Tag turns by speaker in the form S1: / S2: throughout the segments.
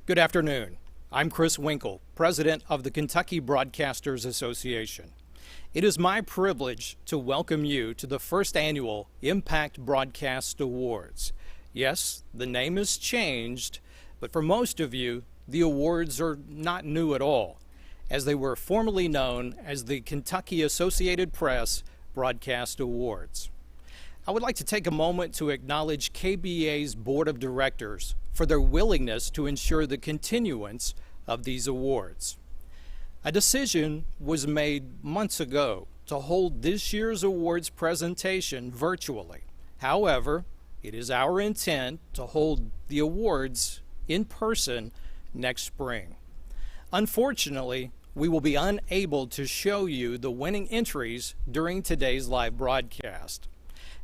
S1: Good afternoon. I'm Chris Winkle, President of the Kentucky Broadcasters Association. It is my privilege to welcome you to the first annual Impact Broadcast Awards. Yes, the name has changed, but for most of you, the awards are not new at all, as they were formerly known as the Kentucky Associated Press Broadcast Awards. I would like to take a moment to acknowledge KBA's Board of Directors for their willingness to ensure the continuance of these awards. A decision was made months ago to hold this year's awards presentation virtually. However, it is our intent to hold the awards in person next spring. Unfortunately, we will be unable to show you the winning entries during today's live broadcast.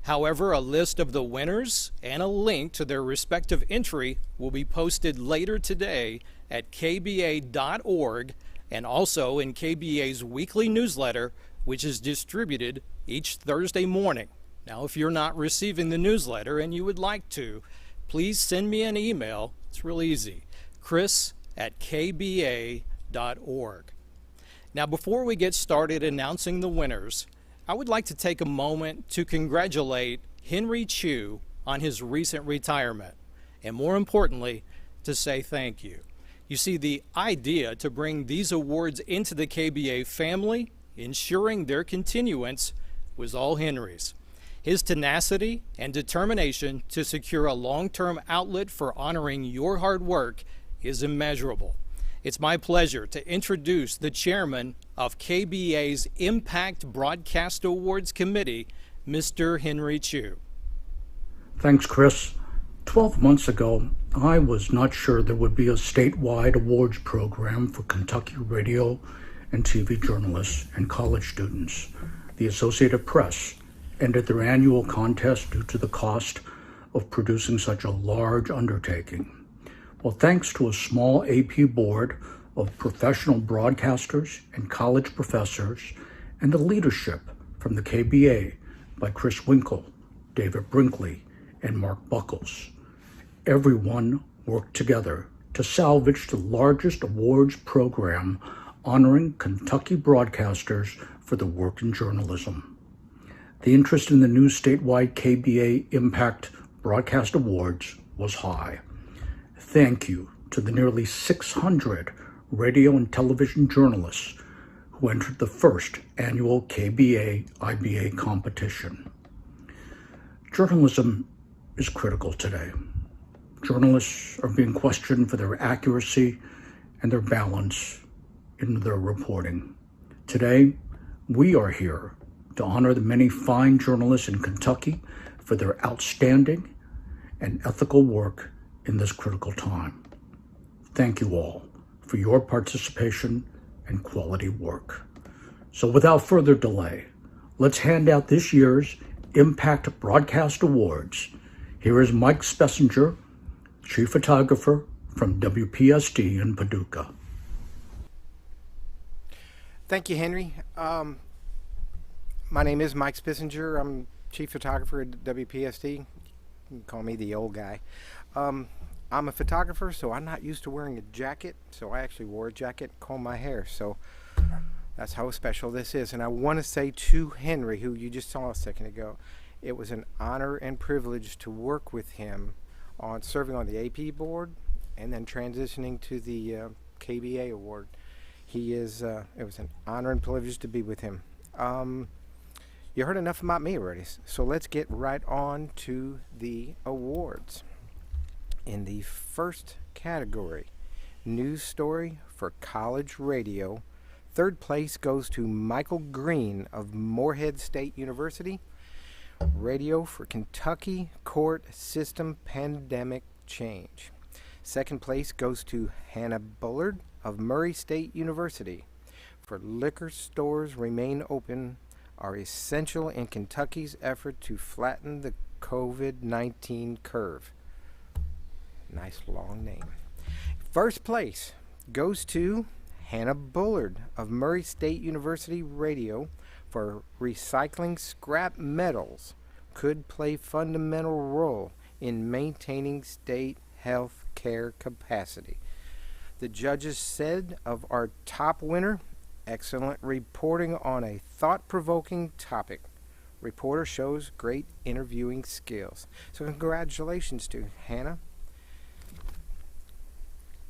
S1: However, a list of the winners and a link to their respective entry will be posted later today at kba.org and also in KBA's weekly newsletter, which is distributed each Thursday morning. Now, if you're not receiving the newsletter and you would like to, please send me an email. It's real easy, chris@kba.org. Now, before we get started announcing the winners, I would like to take a moment to congratulate Henry Chu on his recent retirement, and more importantly, to say thank you. You see, the idea to bring these awards into the KBA family, ensuring their continuance, was all Henry's. His tenacity and determination to secure a long-term outlet for honoring your hard work is immeasurable. It's my pleasure to introduce the chairman of KBA's Impact Broadcast Awards Committee, Mr. Henry Chu.
S2: Thanks, Chris. 12 months ago, I was not sure there would be a statewide awards program for Kentucky radio and TV journalists and college students. The Associated Press ended their annual contest due to the cost of producing such a large undertaking. Well, thanks to a small AP board of professional broadcasters and college professors and the leadership from the KBA by Chris Winkle, David Brinkley, and Mark Buckles, everyone worked together to salvage the largest awards program honoring Kentucky broadcasters for their work in journalism. The interest in the new statewide KBA Impact Broadcast Awards was high. Thank you to the nearly 600 radio and television journalists who entered the first annual KBA-IBA competition. Journalism is critical today. Journalists are being questioned for their accuracy and their balance in their reporting. Today, we are here to honor the many fine journalists in Kentucky for their outstanding and ethical work in this critical time. Thank you all for your participation and quality work. So without further delay, let's hand out this year's Impact Broadcast Awards. Here is Mike Spessinger, Chief Photographer from WPST in Paducah.
S3: Thank you, Henry. My name is Mike Spessinger. I'm Chief Photographer at WPST. You can call me the old guy. I'm a photographer, so I'm not used to wearing a jacket, so I actually wore a jacket, combed my hair, so that's how special this is. And I want to say to Henry, who you just saw a second ago, it was an honor and privilege to work with him on serving on the AP board and then transitioning to the KBA award. It was an honor and privilege to be with him. You heard enough about me already, so let's get right on to the awards. In the first category, news story for college radio, third place goes to Michael Green of Morehead State University. Radio for Kentucky Court System Pandemic Change. Second place goes to Hannah Bullard of Murray State University. For liquor stores remain open are essential in Kentucky's effort to flatten the COVID-19 curve. Nice long name. First place goes to Hannah Bullard of Murray State University Radio for recycling scrap metals could play fundamental role in maintaining state health care capacity. The judges said of our top winner, excellent reporting on a thought-provoking topic. Reporter shows great interviewing skills. So congratulations to Hannah.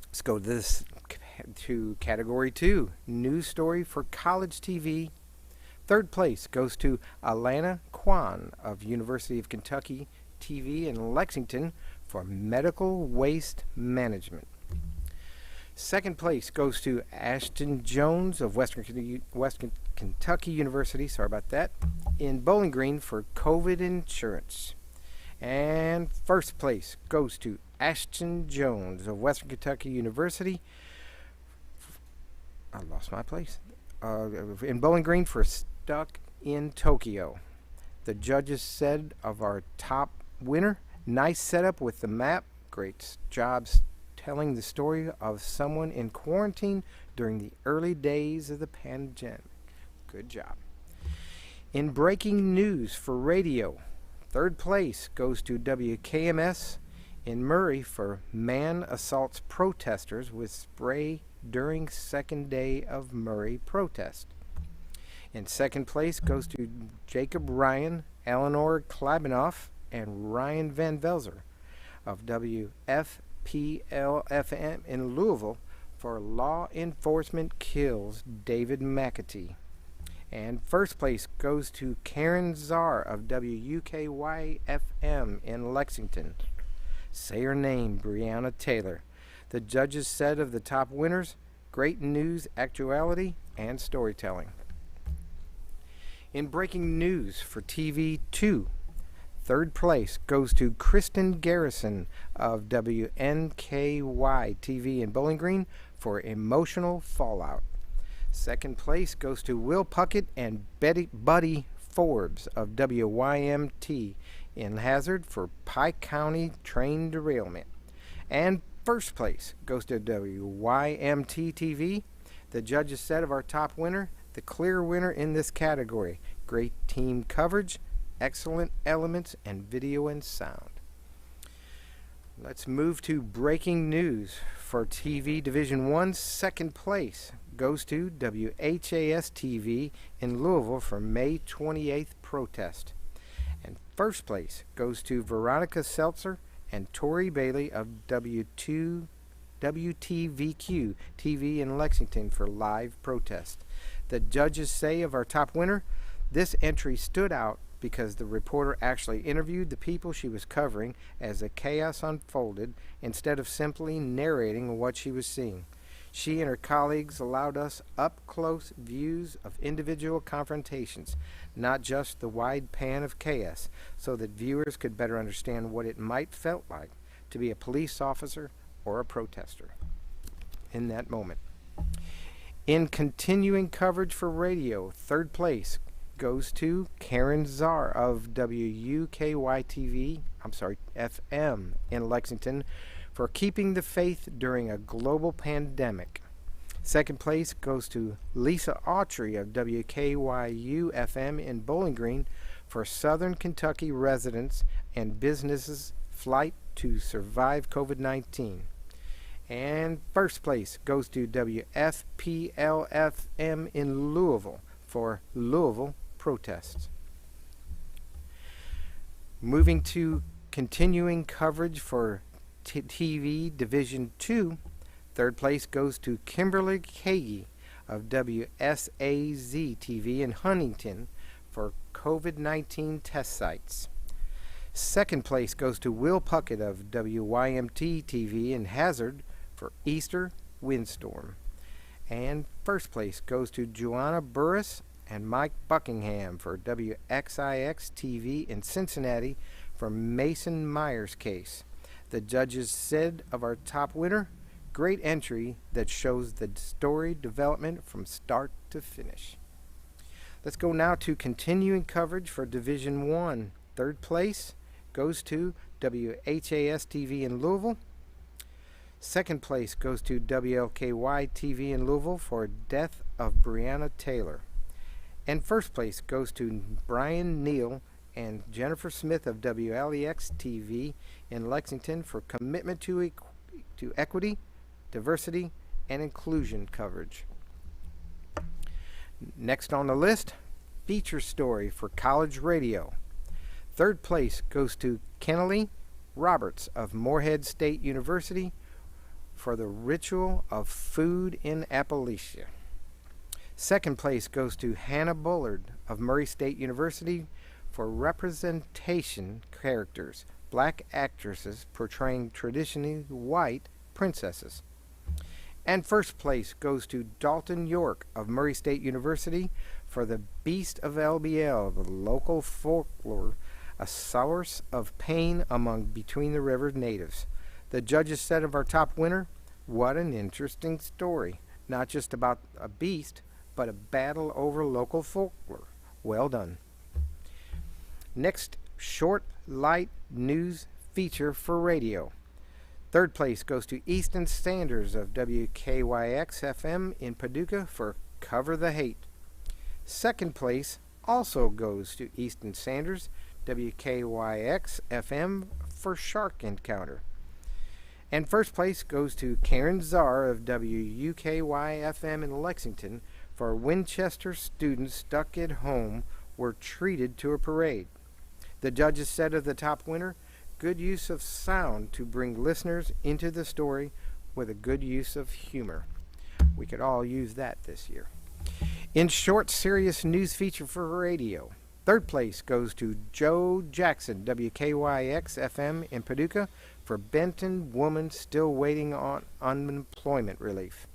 S3: Let's go to category 2, news story for college TV. Third place goes to Alana Kwan of University of Kentucky TV in Lexington for medical waste management. Second place goes to Ashton Jones of Western Kentucky University, sorry about that, in Bowling Green for COVID insurance. And first place goes to Ashton Jones of Western Kentucky University. I lost my place. In Bowling Green for Stuck in Tokyo. The judges said of our top winner, nice setup with the map, great jobs telling the story of someone in quarantine during the early days of the pandemic. Good job. In breaking news for radio, third place goes to WKMS in Murray for man assaults protesters with spray during second day of Murray protest. In second place goes to Jacob Ryan, Eleanor Klibanoff, and Ryan Van Velzer of WFPL-FM in Louisville for Law Enforcement Kills David McAtee. And first place goes to Karen Czar of WUKY-FM in Lexington. Say her name, Breonna Taylor. The judges said of the top winners, great news, actuality, and storytelling. In breaking news for TV 2, third place goes to Kristen Garrison of WNKY TV in Bowling Green for Emotional Fallout. Second place goes to Will Puckett and Buddy Forbes of WYMT in Hazard for Pike County train derailment. And first place goes to WYMT TV. The judges said of our top winner, the clear winner in this category, great team coverage, excellent elements, and video and sound. Let's move to breaking news for TV Division 1. Second place goes to WHAS TV in Louisville for May 28th protest. And first place goes to Veronica Seltzer and Tori Bailey of WTVQ TV in Lexington for live protest. The judges say of our top winner, this entry stood out because the reporter actually interviewed the people she was covering as the chaos unfolded instead of simply narrating what she was seeing. She and her colleagues allowed us up-close views of individual confrontations, not just the wide pan of chaos, so that viewers could better understand what it might felt like to be a police officer or a protester in that moment. In continuing coverage for radio, third place goes to Karen Czar of WUKY-TV, FM in Lexington for keeping the faith during a global pandemic. Second place goes to Lisa Autry of WKYU-FM in Bowling Green for Southern Kentucky residents and businesses' flight to survive COVID-19. And first place goes to WFPL-FM in Louisville for Louisville protests. Moving to continuing coverage for TV Division 2, third place goes to Kimberly Kagi of WSAZ-TV in Huntington for COVID-19 test sites. Second place goes to Will Puckett of WYMT-TV in Hazard for Easter windstorm. And first place goes to Joanna Burris and Mike Buckingham for WXIX-TV in Cincinnati for Mason Myers case. The judges said of our top winner, great entry that shows the story development from start to finish. Let's go now to continuing coverage for Division 1. Third place goes to WHAS-TV in Louisville. Second place goes to WLKY-TV in Louisville for death of Breonna Taylor. And first place goes to Brian Neal and Jennifer Smith of WLEX-TV in Lexington for commitment to equity, diversity, and inclusion coverage. Next on the list, feature story for college radio. Third place goes to Kennelly Roberts of Morehead State University for the Ritual of Food in Appalachia. Second place goes to Hannah Bullard of Murray State University for representation characters, black actresses portraying traditionally white princesses. And first place goes to Dalton York of Murray State University for the Beast of LBL, the local folklore, a source of pain among Between the River natives. The judges said of our top winner, what an interesting story. Not just about a beast, but a battle over local folklore. Well done. Next, short, light news feature for radio. Third place goes to Easton Sanders of WKYX-FM in Paducah for Cover the Hate. Second place also goes to Easton Sanders, WKYX-FM for Shark Encounter. And first place goes to Karen Czar of WUKY-FM in Lexington for Winchester students stuck at home were treated to a parade. The judges said of the top winner, good use of sound to bring listeners into the story with a good use of humor. We could all use that this year. In short, serious news feature for radio. Third place goes to Joe Jackson, WKYX-FM in Paducah for Benton Woman Still Waiting on Unemployment Relief.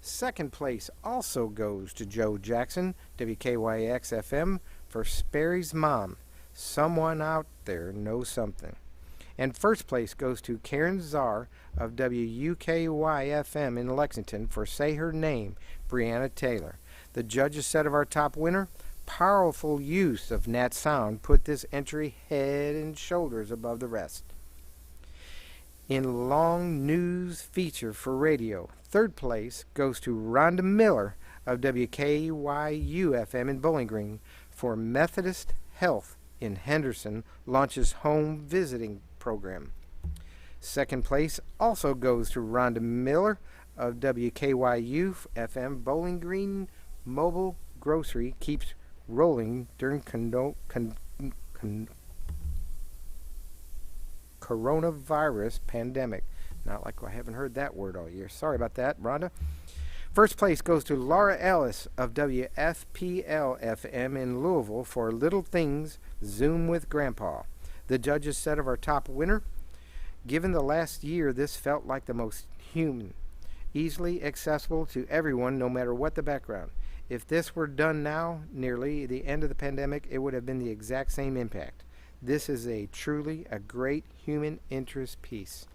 S3: Second place also goes to Joe Jackson, WKYX-FM for Sperry's Mom. Someone out there knows something. And first place goes to Karen Czar of WUKY-FM in Lexington for Say Her Name, Breonna Taylor. The judges said of our top winner, powerful use of Nat Sound put this entry head and shoulders above the rest. In long news feature for radio, third place goes to Rhonda Miller of WKYU-FM in Bowling Green for Methodist Health in Henderson launches home visiting program. Second place also goes to Rhonda Miller of WKYU-FM Bowling Green. Mobile grocery keeps rolling during coronavirus pandemic. Not like I haven't heard that word all year. Sorry about that, Rhonda. First place goes to Laura Ellis of WFPL-FM in Louisville for Little Things Zoom with Grandpa. The judges said of our top winner, given the last year, this felt like the most human, easily accessible to everyone no matter what the background. If this were done now, nearly the end of the pandemic, it would have been the exact same impact. This is truly a great human interest piece.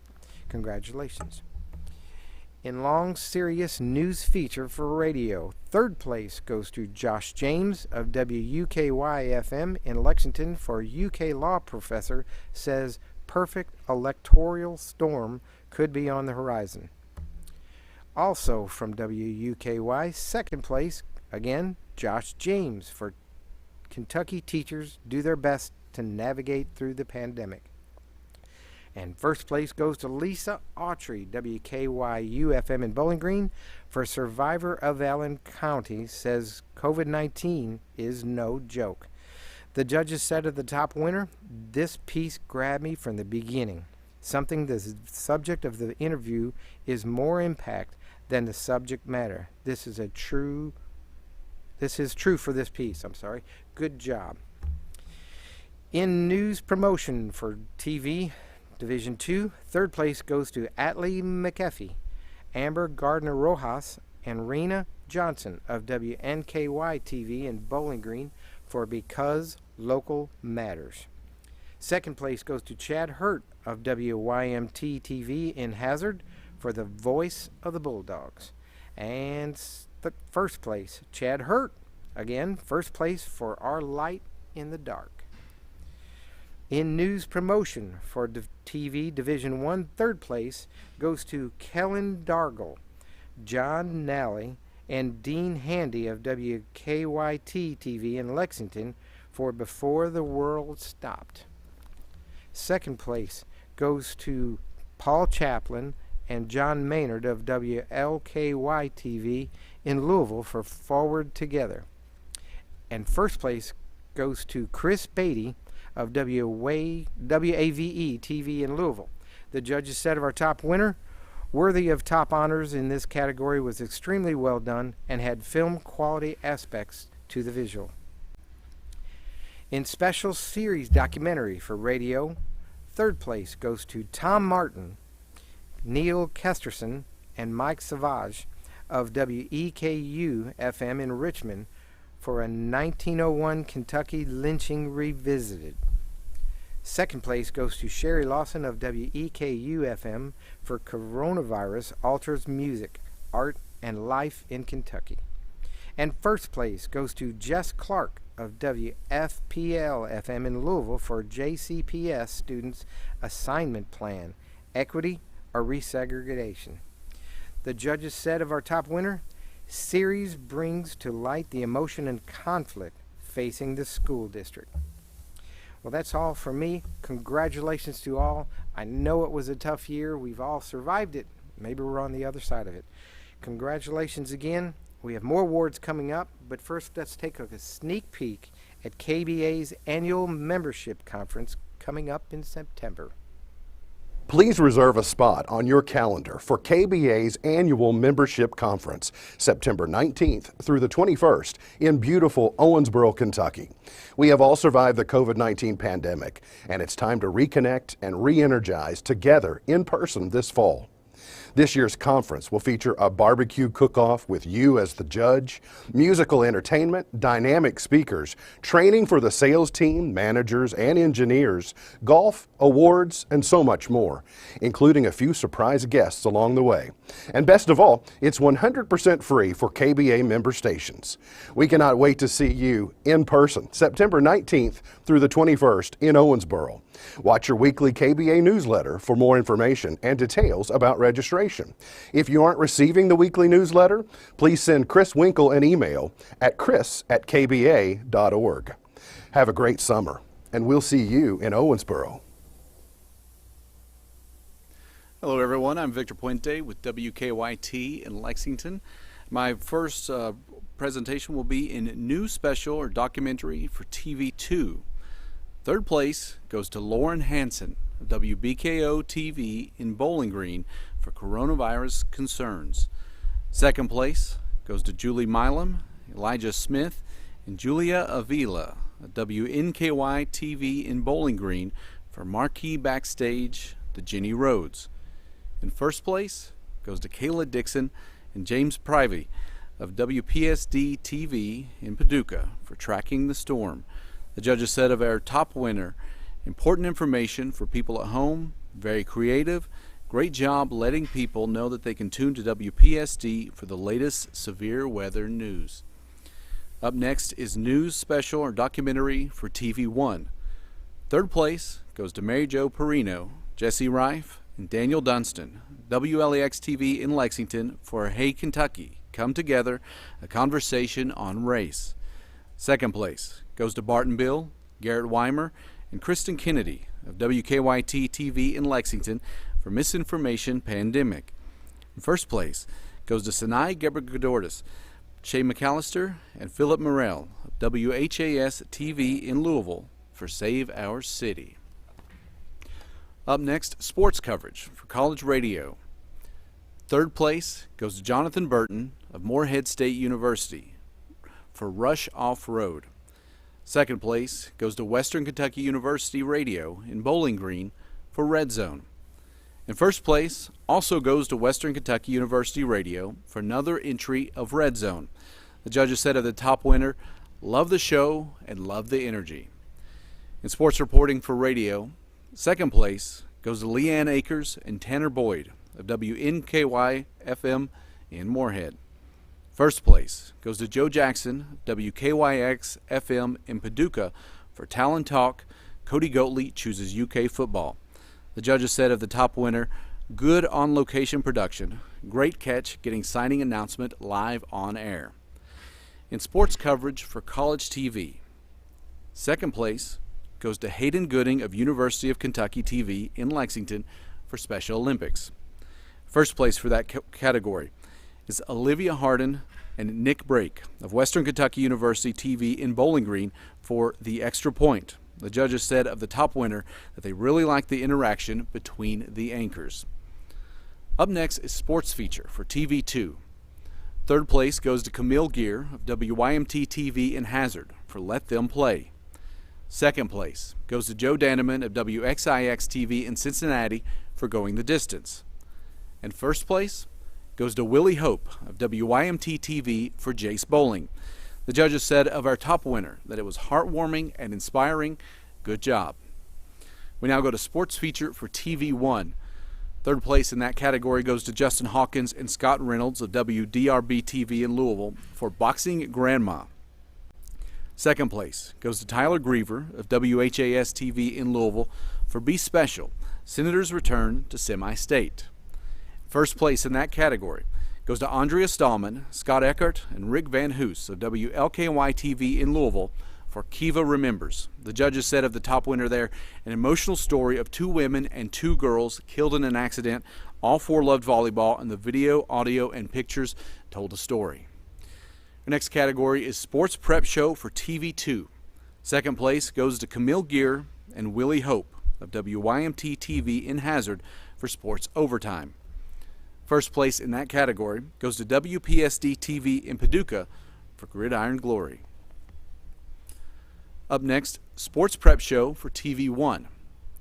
S3: Congratulations. In long, serious news feature for radio, third place goes to Josh James of WUKY-FM in Lexington for UK law professor says perfect electoral storm could be on the horizon. Also from WUKY, second place, again, Josh James for Kentucky teachers do their best to navigate through the pandemic. And first place goes to Lisa Autry, WKYU-FM in Bowling Green, for Survivor of Allen County, says COVID-19 is no joke. The judges said of the top winner, this piece grabbed me from the beginning. Something the subject of the interview is more impact than the subject matter. This is true for this piece. Good job. In news promotion for TV, Division 2, third place goes to Atlee McAfee, Amber Gardner-Rojas, and Rena Johnson of WNKY-TV in Bowling Green for Because Local Matters. Second place goes to Chad Hurt of WYMT-TV in Hazard for The Voice of the Bulldogs. And the first place, Chad Hurt, again, first place for Our Light in the Dark. In news promotion for TV Division 1, third place goes to Kellen Dargle, John Nally, and Dean Handy of WKYT-TV in Lexington for Before the World Stopped. Second place goes to Paul Chaplin, and John Maynard of WLKY TV in Louisville for Forward Together. And first place goes to Chris Beatty of WAVE TV in Louisville. The judges said of our top winner, worthy of top honors in this category, was extremely well done and had film quality aspects to the visual. In special series documentary for radio, third place goes to Tom Martin, Neil Kesterson, and Mike Savage of WEKU FM in Richmond for a 1901 Kentucky lynching revisited. Second place goes to Sherry Lawson of WEKU FM for Coronavirus Alters Music, Art, and Life in Kentucky. And first place goes to Jess Clark of WFPL FM in Louisville for JCPS Students Assignment Plan, Equity or Resegregation. The judges said of our top winner, series brings to light the emotion and conflict facing the school district. Well, that's all for me. Congratulations to all. I know it was a tough year. We've all survived it. Maybe we're on the other side of it. Congratulations again. We have more awards coming up, but first let's take a sneak peek at KBA's annual membership conference coming up in September.
S4: Please reserve a spot on your calendar for KBA's annual membership conference, September 19th through the 21st in beautiful Owensboro, Kentucky. We have all survived the COVID-19 pandemic, and it's time to reconnect and re-energize together in person this fall. This year's conference will feature a barbecue cook-off with you as the judge, musical entertainment, dynamic speakers, training for the sales team, managers, and engineers, golf, awards, and so much more, including a few surprise guests along the way. And best of all, it's 100% free for KBA member stations. We cannot wait to see you in person, September 19th through the 21st in Owensboro. Watch your weekly KBA newsletter for more information and details about registration. If you aren't receiving the weekly newsletter, please send Chris Winkle an email at chris@kba.org. Have a great summer, and we'll see you in Owensboro.
S5: Hello everyone, I'm Victor Puente with WKYT in Lexington. My first presentation will be in New Special or Documentary for TV2. Third place goes to Lauren Hansen of WBKO TV in Bowling Green for Coronavirus Concerns. Second place goes to Julie Milam, Elijah Smith, and Julia Avila of WNKY TV in Bowling Green for Marquee Backstage, the Jenny Rhodes. In first place goes to Kayla Dixon and James Privy of WPSD TV in Paducah for Tracking the Storm. The judges said of our top winner, important information for people at home, very creative, great job letting people know that they can tune to WPSD for the latest severe weather news. Up next is News Special or Documentary for TV1. Third place goes to Mary Jo Perino, Jesse Rife, and Daniel Dunstan, WLEX TV in Lexington for Hey Kentucky, Come Together, a conversation on race. Second place goes to Barton Bill, Garrett Weimer, and Kristen Kennedy of WKYT TV in Lexington for Misinformation Pandemic. In first place goes to Sinai Gebergadordis, Shay McAllister, and Philip Morrell of WHAS TV in Louisville for Save Our City. Up next, sports coverage for college radio. Third place goes to Jonathan Burton of Morehead State University for Rush Off-Road. Second place goes to Western Kentucky University Radio in Bowling Green for Red Zone. And first place also goes to Western Kentucky University Radio for another entry of Red Zone. The judges said of the top winner, love the show and love the energy. In sports reporting for radio, second place goes to Leanne Akers and Tanner Boyd of WNKY FM in Morehead. First place goes to Joe Jackson, WKYX FM in Paducah for Talent Talk, Cody Goatley chooses UK football. The judges said of the top winner, good on-location production, great catch getting signing announcement live on air. In sports coverage for college TV, second place goes to Hayden Gooding of University of Kentucky TV in Lexington for Special Olympics. First place for that category is Olivia Hardin and Nick Brake of Western Kentucky University TV in Bowling Green for The Extra Point. The judges said of the top winner that they really liked the interaction between the anchors. Up next is Sports Feature for TV2. Third place goes to Camille Gear of WYMT TV in Hazard for Let Them Play. Second place goes to Joe Danneman of WXIX TV in Cincinnati for Going the Distance. And first place goes to Willie Hope of WYMT TV for Jace Bowling. The judges said of our top winner that it was heartwarming and inspiring. Good job. We now go to Sports Feature for TV1. Third place in that category goes to Justin Hawkins and Scott Reynolds of WDRB TV in Louisville for Boxing Grandma. Second place goes to Tyler Griever of WHAS TV in Louisville for Be Special, Senator's Return to Semi-State. First place in that category goes to Andrea Stallman, Scott Eckert, and Rick Van Hoos of WLKY TV in Louisville for Kiva Remembers. The judges said of the top winner there, an emotional story of two women and two girls killed in an accident. All four loved volleyball, and the video, audio, and pictures told a story. The next category is Sports Prep Show for TV2. Second place goes to Camille Gear and Willie Hope of WYMT TV in Hazard for Sports Overtime. First place in that category goes to WPSD TV in Paducah for Gridiron Glory. Up next, Sports Prep Show for TV1.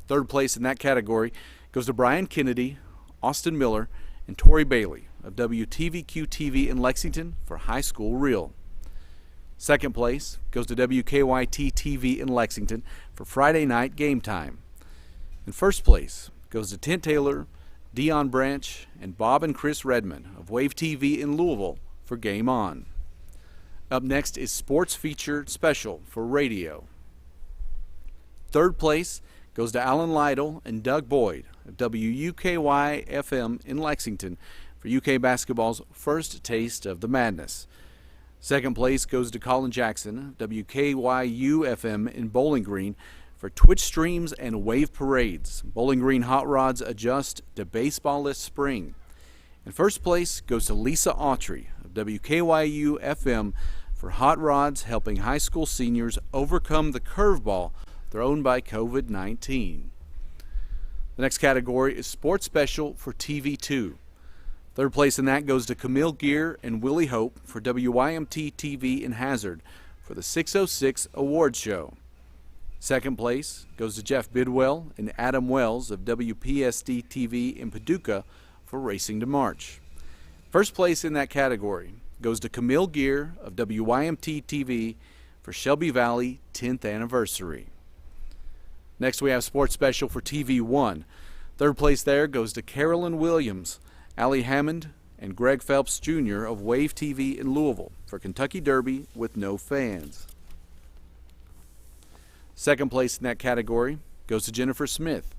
S5: Third place in that category goes to Brian Kennedy, Austin Miller, and Tori Bailey of WTVQ TV in Lexington for High School Reel. Second place goes to WKYT TV in Lexington for Friday Night Game Time. And first place goes to Tent Taylor, Dion Branch, and Bob and Chris Redman of Wave TV in Louisville for Game On. Up next is Sports Feature Special for Radio. Third place goes to Alan Lytle and Doug Boyd of WUKY FM in Lexington for UK basketball's first taste of the madness. Second place goes to Colin Jackson, WKYU FM in Bowling Green for Twitch streams and wave parades. Bowling Green hot rods adjust to baseball-less spring. And first place goes to Lisa Autry of WKYU FM for hot rods helping high school seniors overcome the curveball thrown by COVID-19. The next category is Sports Special for TV2. Third place in that goes to Camille Gear and Willie Hope for WYMT TV in Hazard for the 606 Awards Show. Second place goes to Jeff Bidwell and Adam Wells of WPSD TV in Paducah for Racing to March. First place in that category goes to Camille Gear of WYMT TV for Shelby Valley 10th Anniversary. Next we have Sports Special for TV1. Third place there goes to Carolyn Williams, Allie Hammond, and Greg Phelps Jr. of Wave TV in Louisville for Kentucky Derby with no fans. Second place in that category goes to Jennifer Smith,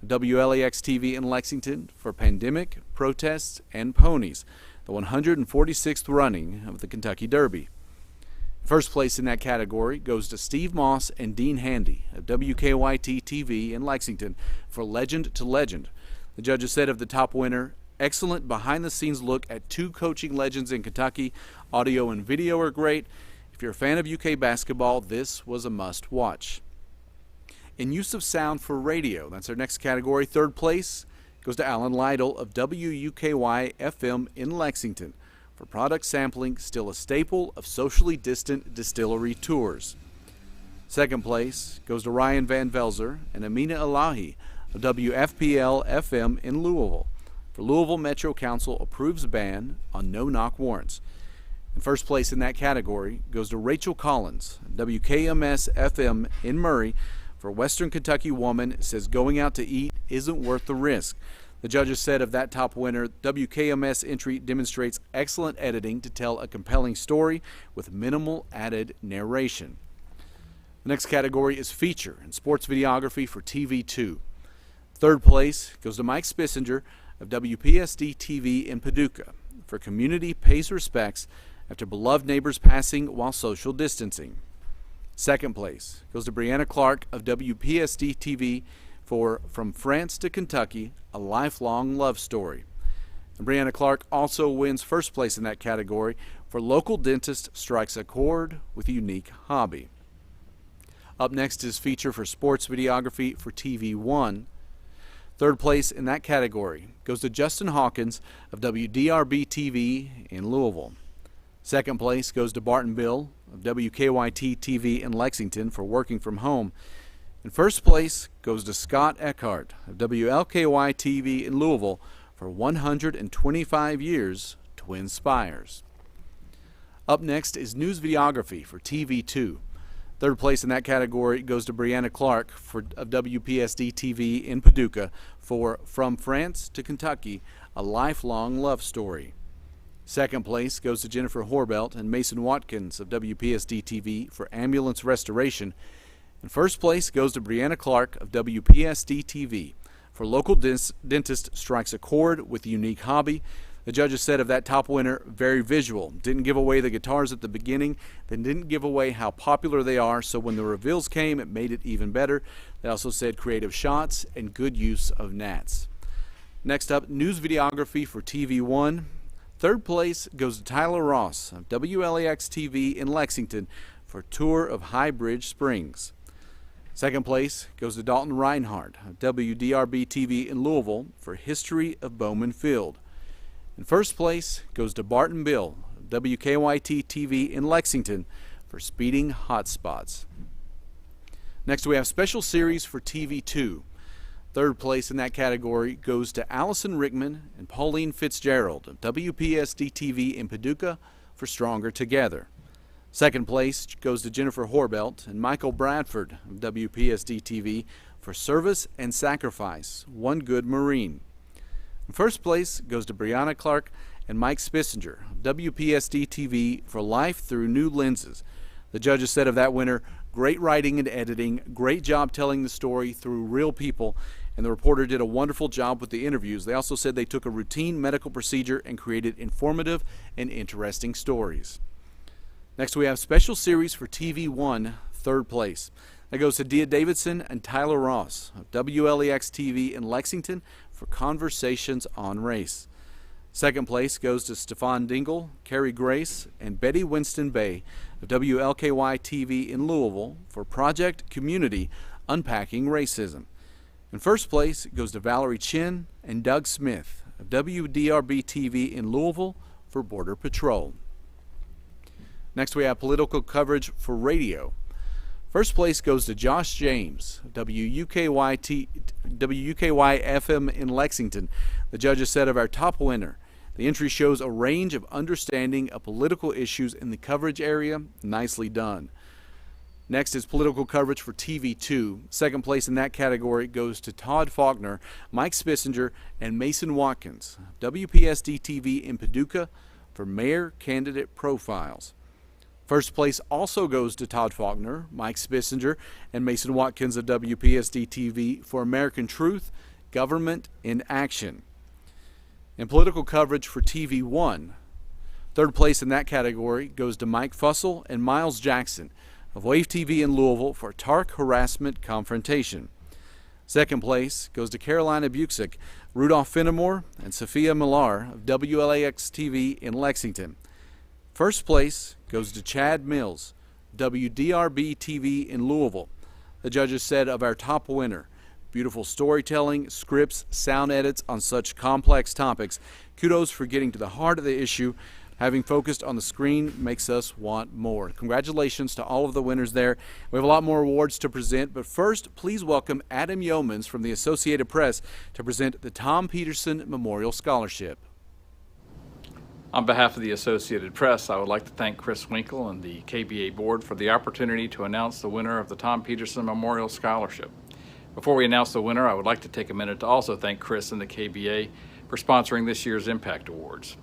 S5: WLAX TV in Lexington for Pandemic, Protests, and Ponies, the 146th running of the Kentucky Derby. First place in that category goes to Steve Moss and Dean Handy of WKYT TV in Lexington for Legend to Legend. The judges said of the top winner, excellent behind-the-scenes look at two coaching legends in Kentucky. Audio and video are great. If you're a fan of UK basketball, this was a must-watch. In use of sound for radio, that's our next category. Third place goes to Alan Lytle of WUKY FM in Lexington for product sampling, still a staple of socially distant distillery tours. Second place goes to Ryan Van Velzer and Amina Elahi of WFPL FM in Louisville for Louisville Metro Council approves ban on no-knock warrants. And first place in that category goes to Rachel Collins, WKMS FM in Murray for Western Kentucky woman says going out to eat isn't worth the risk. The judges said of that top winner, WKMS entry demonstrates excellent editing to tell a compelling story with minimal added narration. The next category is feature and sports videography for TV2. Third place goes to Mike Spissinger of WPSD TV in Paducah for community pays respects after beloved neighbors passing while social distancing. Second place goes to Brianna Clark of WPSD TV for From France to Kentucky, a lifelong love story. Brianna Clark also wins first place in that category for Local Dentist Strikes a Chord with a Unique Hobby. Up next is feature for Sports Videography for TV1. Third place in that category goes to Justin Hawkins of WDRB TV in Louisville. Second place goes to Barton Bill of WKYT TV in Lexington for Working from Home. And first place goes to Scott Eckhart of WLKY TV in Louisville for 125 years Twin Spires. Up next is News Videography for TV2. Third place in that category goes to Brianna Clark of WPSD TV in Paducah for From France to Kentucky, a lifelong love story. Second place goes to Jennifer Horbelt and Mason Watkins of WPSD TV for Ambulance Restoration. And first place goes to Brianna Clark of WPSD TV for Local Dentist Strikes a Chord with a Unique Hobby. The judges said of that top winner, very visual. Didn't give away the guitars at the beginning, then didn't give away how popular they are, so when the reveals came, it made it even better. They also said creative shots and good use of nats. Next up, News Videography for TV1. Third place goes to Tyler Ross of WLAX TV in Lexington for Tour of High Bridge Springs. Second place goes to Dalton Reinhardt of WDRB TV in Louisville for History of Bowman Field. And first place goes to Barton Bill of WKYT TV in Lexington for Speeding Hotspots. Next we have Special Series for TV2. Third place in that category goes to Allison Rickman and Pauline Fitzgerald of WPSD TV in Paducah for Stronger Together. Second place goes to Jennifer Horbelt and Michael Bradford of WPSD TV for Service and Sacrifice, One Good Marine. First place goes to Brianna Clark and Mike Spissinger of WPSD TV for Life Through New Lenses. The judges said of that winner, great writing and editing, great job telling the story through real people, and the reporter did a wonderful job with the interviews. They also said they took a routine medical procedure and created informative and interesting stories. Next we have Special Series for TV1, third place. That goes to Dia Davidson and Tyler Ross of WLEX TV in Lexington for Conversations on Race. Second place goes to Stefan Dingle, Carrie Grace, and Betty Winston Bay of WLKY TV in Louisville for Project Community, Unpacking Racism. And first place goes to Valerie Chin and Doug Smith of WDRB TV in Louisville for Border Patrol. Next we have political coverage for radio. First place goes to Josh James, WUKY FM in Lexington. The judges said of our top winner, the entry shows a range of understanding of political issues in the coverage area. Nicely done. Next is political coverage for TV2. Second place in that category goes to Todd Faulkner, Mike Spissinger, and Mason Watkins, WPSD TV in Paducah for Mayor Candidate Profiles. First place also goes to Todd Faulkner, Mike Spissinger, and Mason Watkins of WPSD TV for American Truth, Government in Action. In political coverage for TV1, third place in that category goes to Mike Fussell and Miles Jackson of Wave TV in Louisville for TARC Harassment Confrontation. Second place goes to Carolina Busick, Rudolph Fenimore, and Sophia Millar of WLAX TV in Lexington. First place goes to Chad Mills, WDRB TV in Louisville. The judges said of our top winner, beautiful storytelling, scripts, sound edits on such complex topics. Kudos for getting to the heart of the issue. Having focused on the screen makes us want more. Congratulations to all of the winners there. We have a lot more awards to present, but first, please welcome Adam Yeomans from the Associated Press to present the Tom Peterson Memorial Scholarship.
S6: On behalf of the Associated Press, I would like to thank Chris Winkle and the KBA Board for the opportunity to announce the winner of the Tom Peterson Memorial Scholarship. Before we announce the winner, I would like to take a minute to also thank Chris and the KBA for sponsoring this year's Impact Awards.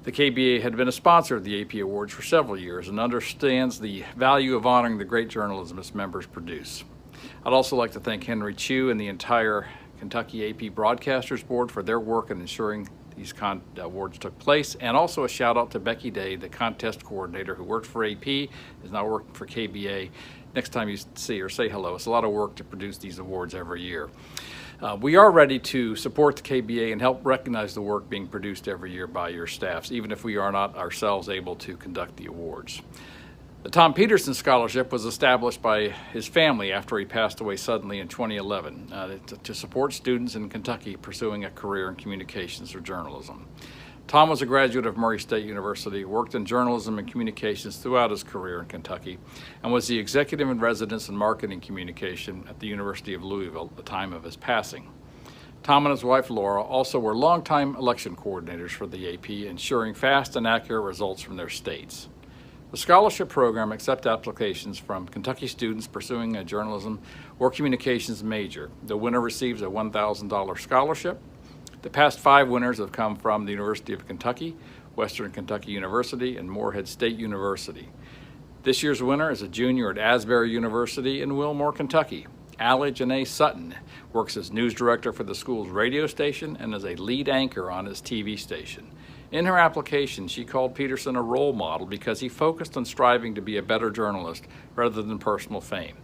S6: The KBA had been a sponsor of the AP Awards for several years and understands the value of honoring the great journalism its members produce. I'd also like to thank Henry Chu and the entire Kentucky AP Broadcasters Board for their work in ensuring these awards took place, and also a shout out to Becky Day, the contest coordinator who worked for AP, is now working for KBA. Next time you see her, say hello. It's a lot of work to produce these awards every year. We are ready to support the KBA and help recognize the work being produced every year by your staffs, even if we are not ourselves able to conduct the awards. The Tom Peterson Scholarship was established by his family after he passed away suddenly in 2011 to support students in Kentucky pursuing a career in communications or journalism. Tom was a graduate of Murray State University, worked in journalism and communications throughout his career in Kentucky, and was the executive in residence in marketing communication at the University of Louisville at the time of his passing. Tom and his wife Laura also were longtime election coordinators for the AP, ensuring fast and accurate results from their states. The scholarship program accepts applications from Kentucky students pursuing a journalism or communications major. The winner receives a $1,000 scholarship. The past 5 winners have come from the University of Kentucky, Western Kentucky University, and Morehead State University. This year's winner is a junior at Asbury University in Wilmore, Kentucky. Allie Janae Sutton works as news director for the school's radio station and is a lead anchor on its TV station. In her application, she called Peterson a role model because he focused on striving to be a better journalist rather than personal fame.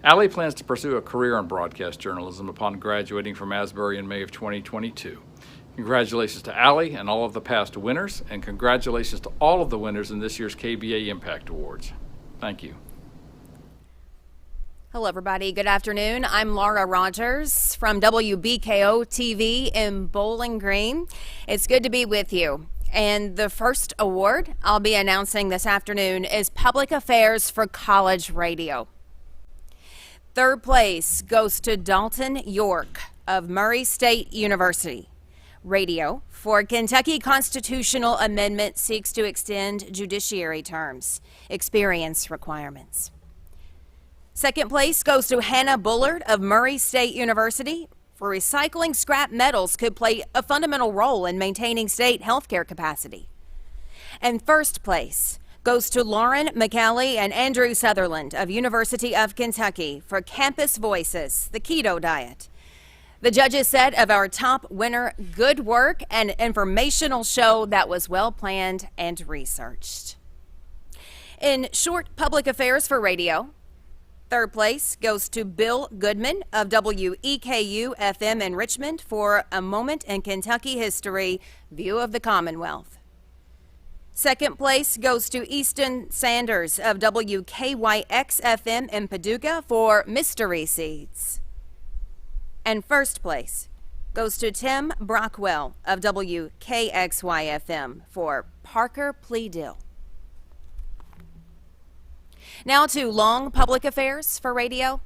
S6: Allie plans to pursue a career in broadcast journalism upon graduating from Asbury in May of 2022. Congratulations to Allie and all of the past winners, and congratulations to all of the winners in this year's KBA Impact Awards. Thank you.
S7: Hello, everybody. Good afternoon. I'm Laura Rogers from WBKO TV in Bowling Green. It's good to be with you. And the first award I'll be announcing this afternoon is Public Affairs for College Radio. Third place goes to Dalton York of Murray State University. Radio for Kentucky Constitutional Amendment seeks to extend judiciary terms, experience requirements. Second place goes to Hannah Bullard of Murray State University. For recycling scrap metals could play a fundamental role in maintaining state healthcare capacity. And first place goes to Lauren McCallie and Andrew Sutherland of University of Kentucky for Campus Voices, the keto diet. The judges said of our top winner, good work and informational show that was well planned and researched. In short public affairs for radio, third place goes to Bill Goodman of WEKU FM in Richmond for A Moment in Kentucky History, View of the Commonwealth. Second place goes to Easton Sanders of WKYX FM in Paducah for Mystery Seeds. And first place goes to Tim Brockwell of WKXY FM for Parker Plea Deal. Now to long public affairs for radio.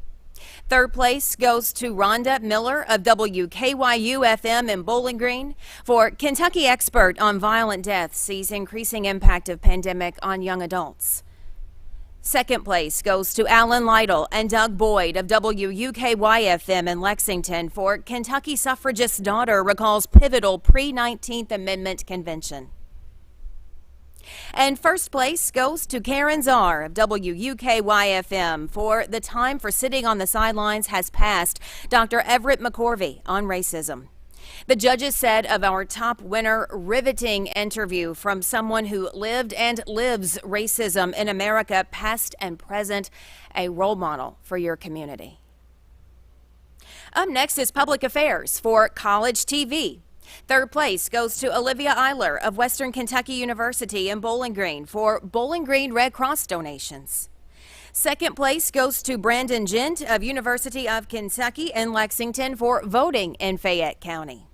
S7: Third place goes to Rhonda Miller of WKYU FM in Bowling Green for Kentucky expert on violent death sees increasing impact of pandemic on young adults. Second place goes to Alan Lytle and Doug Boyd of WUKY FM in Lexington for Kentucky suffragist daughter recalls pivotal pre-19th Amendment convention. And first place goes to Karen Czar of WUKY-FM for the time for sitting on the sidelines has passed, Dr. Everett McCorvey on racism. The judges said of our top winner, riveting interview from someone who lived and lives racism in America, past and present, a role model for your community. Up next is public affairs for college TV. Third place goes to Olivia Eiler of Western Kentucky University in Bowling Green for Bowling Green Red Cross donations. Second place goes to Brandon Gent of University of Kentucky in Lexington for voting in Fayette County.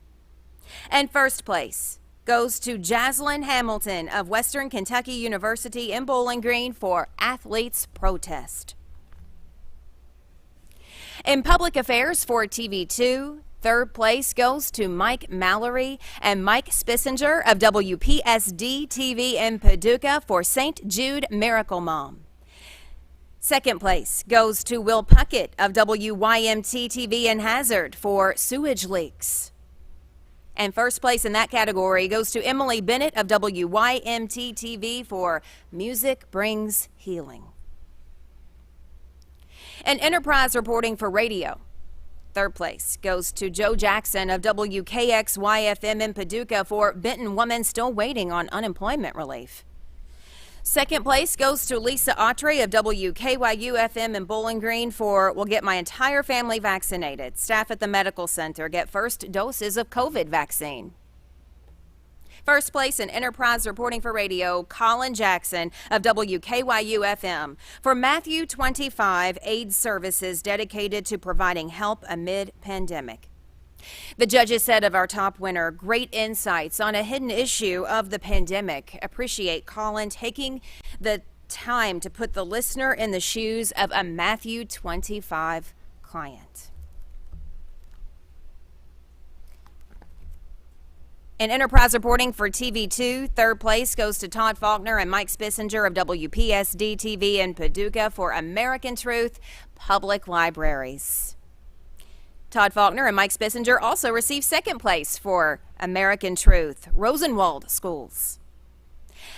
S7: And first place goes to Jaslyn Hamilton of Western Kentucky University in Bowling Green for Athletes Protest. In public affairs for TV2, third place goes to Mike Mallory and Mike Spissinger of WPSD TV in Paducah for St. Jude Miracle Mom. Second place goes to Will Puckett of WYMT TV in Hazard for sewage leaks. And first place in that category goes to Emily Bennett of WYMT TV for Music Brings Healing. And Enterprise reporting for radio. Third place goes to Joe Jackson of WKXY-FM in Paducah for Benton woman still waiting on unemployment relief. Second place goes to Lisa Autry of WKYU-FM in Bowling Green for "Will get my entire family vaccinated. Staff at the medical center get first doses of COVID vaccine." First place in Enterprise reporting for radio, Colin Jackson of WKYU-FM for Matthew 25 AIDS services dedicated to providing help amid pandemic. The judges said of our top winner, great insights on a hidden issue of the pandemic. Appreciate Colin taking the time to put the listener in the shoes of a Matthew 25 client. In Enterprise reporting for TV2, third place goes to Todd Faulkner and Mike Spissinger of WPSD-TV in Paducah for American Truth Public Libraries. Todd Faulkner and Mike Spissinger also received second place for American Truth Rosenwald Schools.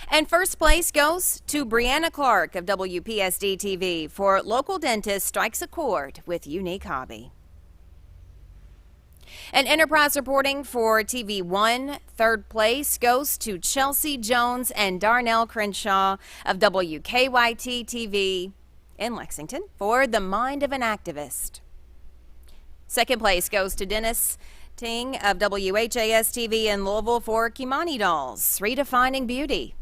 S7: And first place goes to Brianna Clark of WPSD-TV for Local Dentist Strikes a Chord with Unique Hobby. And Enterprise reporting for TV1, third place goes to Chelsea Jones and Darnell Crenshaw of WKYT-TV in Lexington for The Mind of an Activist. Second place goes to Dennis Ting of WHAS-TV in Louisville for Kimani Dolls, Redefining Beauty.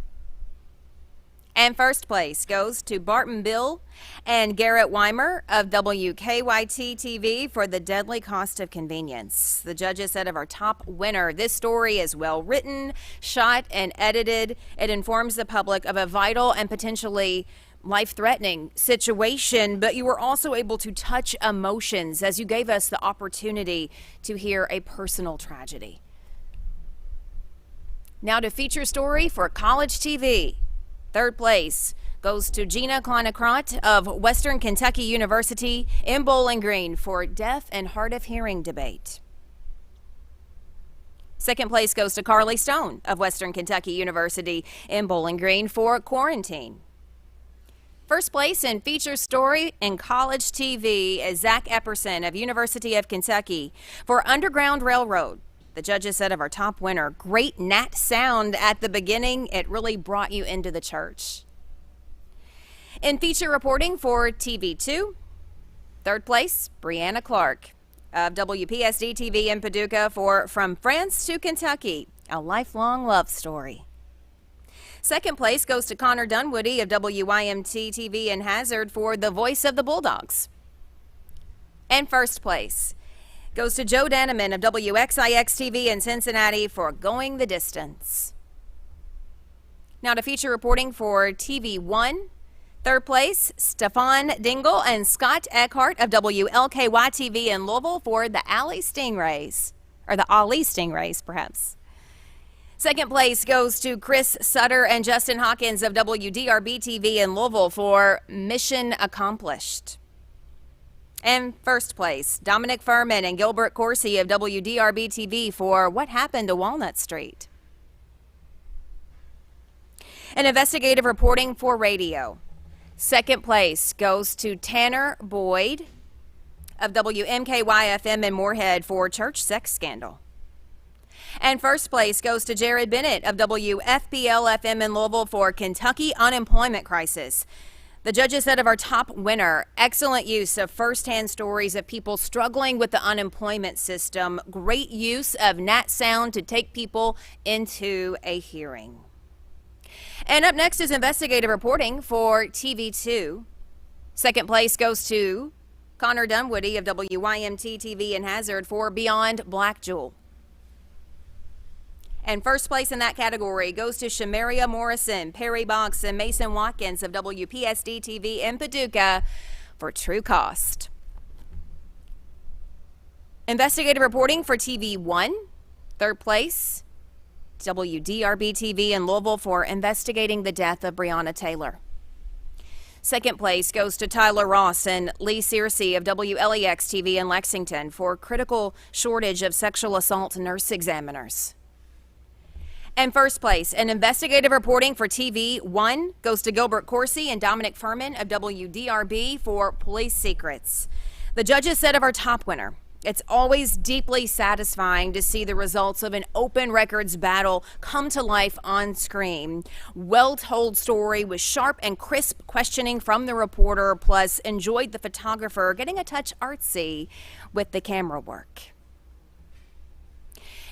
S7: And first place goes to Barton Bill and Garrett Weimer of WKYT-TV for The Deadly Cost of Convenience. The judges said of our top winner, this story is well written, shot, and edited. It informs the public of a vital and potentially life-threatening situation, but you were also able to touch emotions as you gave us the opportunity to hear a personal tragedy. Now to feature story for College TV. Third place goes to Gina Kleinecrott of Western Kentucky University in Bowling Green for Deaf and Hard of Hearing debate. Second place goes to Carly Stone of Western Kentucky University in Bowling Green for quarantine. First place in feature story in College TV is Zach Epperson of University of Kentucky for Underground Railroad. The judges said of our top winner, great Nat sound at the beginning. It really brought you into the church. In feature reporting for TV2, third place, Brianna Clark of WPSD-TV in Paducah for From France to Kentucky, a lifelong love story. Second place goes to Connor Dunwoody of WYMT-TV in Hazard for The Voice of the Bulldogs. And first place goes to Joe Danneman of WXIX-TV in Cincinnati for Going the Distance. Now to feature reporting for TV1. Third place, Stefan Dingle and Scott Eckhart of WLKY-TV in Louisville for the Alley Stingrays, or the Ali Stingrays, perhaps. Second place goes to Chris Sutter and Justin Hawkins of WDRB-TV in Louisville for Mission Accomplished. And first place, Dominic Furman and Gilbert Corsi of WDRB-TV for What Happened to Walnut Street. And investigative reporting for radio. Second place goes to Tanner Boyd of WMKY-FM in Moorhead for Church Sex Scandal. And first place goes to Jared Bennett of WFPL-FM in Louisville for Kentucky Unemployment Crisis. The judges said of our top winner, excellent use of firsthand stories of people struggling with the unemployment system, great use of Nat sound to take people into a hearing. And up next is investigative reporting for TV2. Second place goes to Connor Dunwoody of WYMT-TV in Hazard for Beyond Black Jewel. And first place in that category goes to Shamaria Morrison, Perry Box, and Mason Watkins of WPSD-TV in Paducah for True Cost. Investigative reporting for TV1. Third place, WDRB-TV in Louisville for investigating the death of Breonna Taylor. Second place goes to Tyler Ross and Lee Searcy of WLEX-TV in Lexington for critical shortage of sexual assault nurse examiners. And first place in investigative reporting for TV1 goes to Gilbert Corsi and Dominic Furman of WDRB for Police Secrets. The judges said of our top winner, It's always deeply satisfying to see the results of an open records battle come to life on screen. Well-told story with sharp and crisp questioning from the reporter, plus enjoyed the photographer getting a touch artsy with the camera work.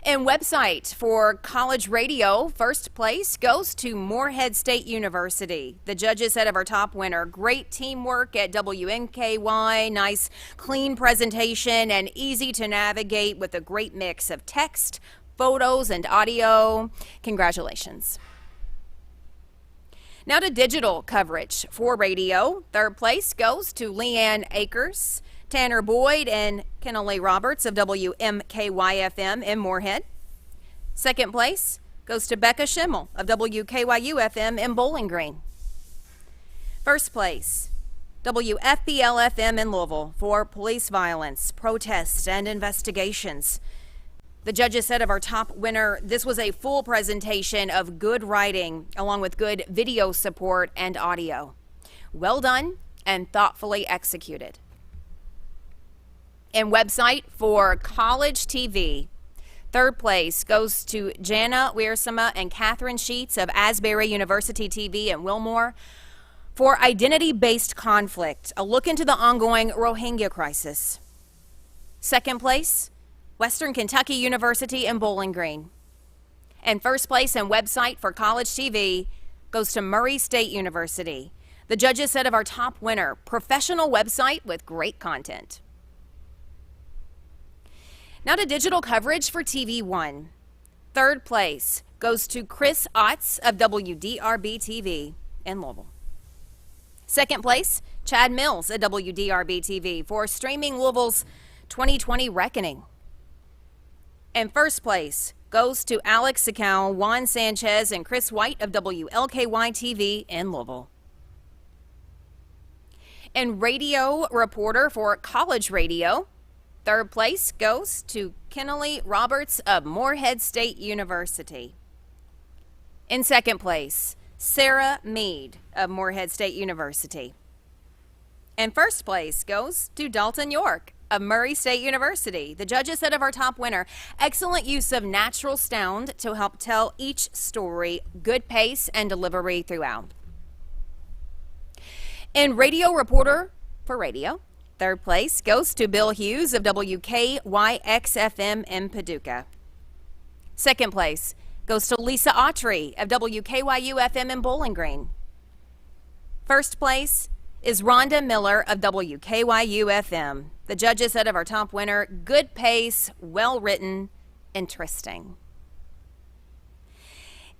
S7: And website for college radio, first place goes to Morehead State University. The judges said of our top winner, great teamwork at WNKY, nice clean presentation and easy to navigate with a great mix of text, photos, and audio. Congratulations. Now to digital coverage for radio. Third place goes to Leanne Akers, Tanner Boyd, and Kennelly Roberts of WMKY-FM in Morehead. Second place goes to Becca Schimmel of WKYU-FM in Bowling Green. First place, WFBL-FM in Louisville for police violence, protests, and investigations. The judges said of our top winner, this was a full presentation of good writing along with good video support and audio. Well done and thoughtfully executed. And website for college TV. Third place goes to Jana Wiersema and Catherine Sheets of Asbury University TV in Wilmore for Identity-Based Conflict, a look into the ongoing Rohingya crisis. Second place, Western Kentucky University in Bowling Green. And first place and website for college TV goes to Murray State University. The judges said of our top winner, professional website with great content. Now to digital coverage for TV1. Third place goes to Chris Otts of WDRB-TV in Louisville. Second place, Chad Mills at WDRB-TV for streaming Louisville's 2020 Reckoning. And first place goes to Alex Sacal, Juan Sanchez, and Chris White of WLKY-TV in Louisville. And radio reporter for college radio. Third place goes to Kennelly Roberts of Morehead State University. In second place, Sarah Mead of Morehead State University. And first place goes to Dalton York of Murray State University. The judges said of our top winner, excellent use of natural sound to help tell each story, good pace and delivery throughout. And radio reporter for radio. Third place goes to Bill Hughes of WKYX-FM in Paducah. Second place goes to Lisa Autry of WKYU-FM in Bowling Green. First place is Rhonda Miller of WKYU-FM. The judges said of our top winner, good pace, well written, interesting.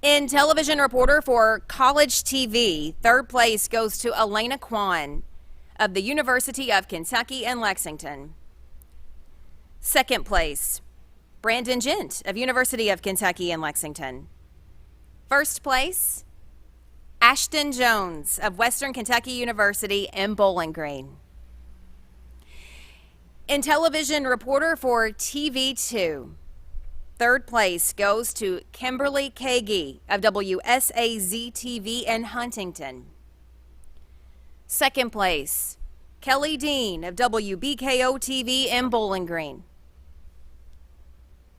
S7: In television reporter for college TV, third place goes to Elena Kwan of the University of Kentucky in Lexington. Second place, Brandon Gent of University of Kentucky in Lexington. First place, Ashton Jones of Western Kentucky University in Bowling Green. In television reporter for TV2, third place goes to Kimberly Kagi of WSAZ-TV in Huntington. Second place, Kelly Dean of WBKO-TV in Bowling Green.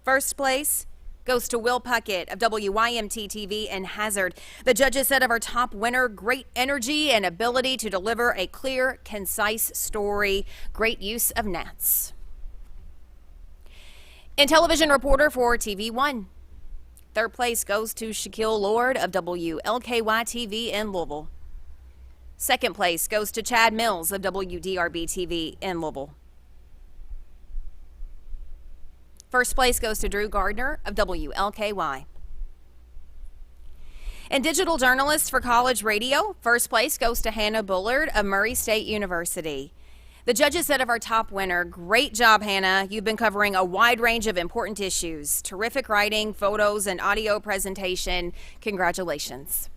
S7: First place goes to Will Puckett of WYMT-TV in Hazard. The judges said of our top winner, great energy and ability to deliver a clear, concise story, great use of gnats. In television reporter for TV1, third place goes to Shaquille Lord of WLKY-TV in Louisville. Second place goes to Chad Mills of WDRB-TV in Louisville. First place goes to Drew Gardner of WLKY. And digital journalist for college radio, first place goes to Hannah Bullard of Murray State University. The judges said of our top winner, great job, Hannah. You've been covering a wide range of important issues. Terrific writing, photos, and audio presentation. Congratulations.